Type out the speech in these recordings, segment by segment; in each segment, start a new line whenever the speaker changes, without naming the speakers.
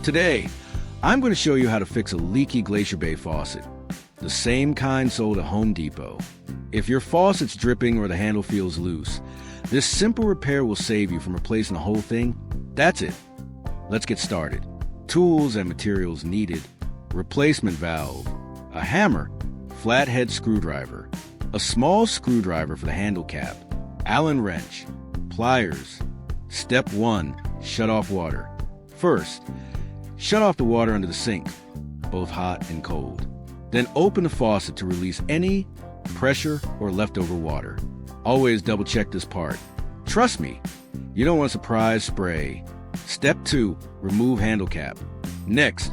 Today, I'm going to show you how to fix a leaky Glacier Bay faucet, the same kind sold at Home Depot. If your faucet's dripping or the handle feels loose, this simple repair will save you from replacing the whole thing. That's it. Let's get started. Tools and materials needed: replacement valve, a hammer, flathead screwdriver, a small screwdriver for the handle cap, Allen wrench, pliers. Step 1. Shut off water. First, shut off the water under the sink, both hot and cold. Then open the faucet to release any pressure or leftover water. Always double check this part. Trust me, you don't want a surprise spray. Step 2. Remove handle cap. Next,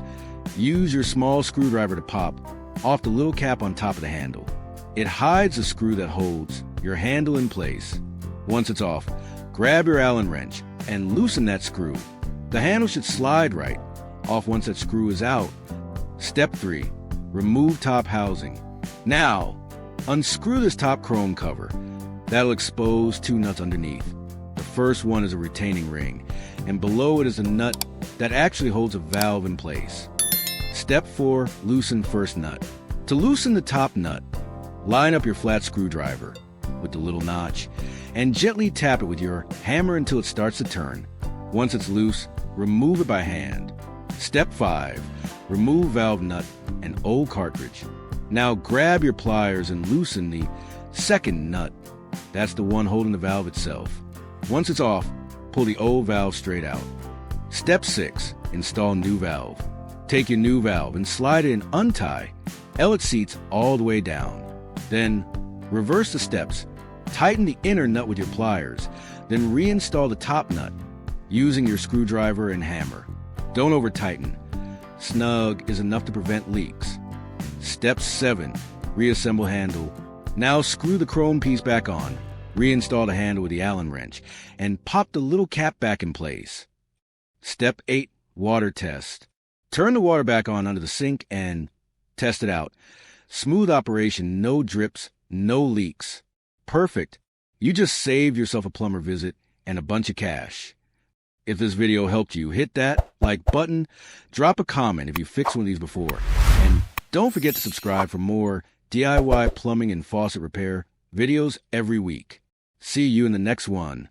use your small screwdriver to pop off the little cap on top of the handle. It hides the screw that holds your handle in place. Once it's off, grab your Allen wrench and loosen that screw. The handle should slide right off once that screw is out. Step 3. Remove top housing. Now, unscrew this top chrome cover. That'll expose 2 nuts underneath. The first one is a retaining ring, and below it is a nut that actually holds a valve in place. Step 4. Loosen first nut. To loosen the top nut, line up your flat screwdriver with the little notch and gently tap it with your hammer until it starts to turn. Once it's loose, remove it by hand. Step 5. Remove valve nut and old cartridge. Now grab your pliers and loosen the second nut. That's the one holding the valve itself. Once it's off, pull the old valve straight out. Step 6. Install new valve. Take your new valve and slide it and untie its seats all the way down. Then reverse the steps. Tighten the inner nut with your pliers, then reinstall the top nut using your screwdriver and hammer. Don't over-tighten. Snug is enough to prevent leaks. Step 7. Reassemble handle. Now screw the chrome piece back on, reinstall the handle with the Allen wrench, and pop the little cap back in place. Step 8. Water test. Turn the water back on under the sink and test it out. Smooth operation, no drips, no leaks. Perfect. You just saved yourself a plumber visit and a bunch of cash. If this video helped you, hit that like button, drop a comment if you fixed one of these before, and don't forget to subscribe for more DIY plumbing and faucet repair videos every week. See you in the next one.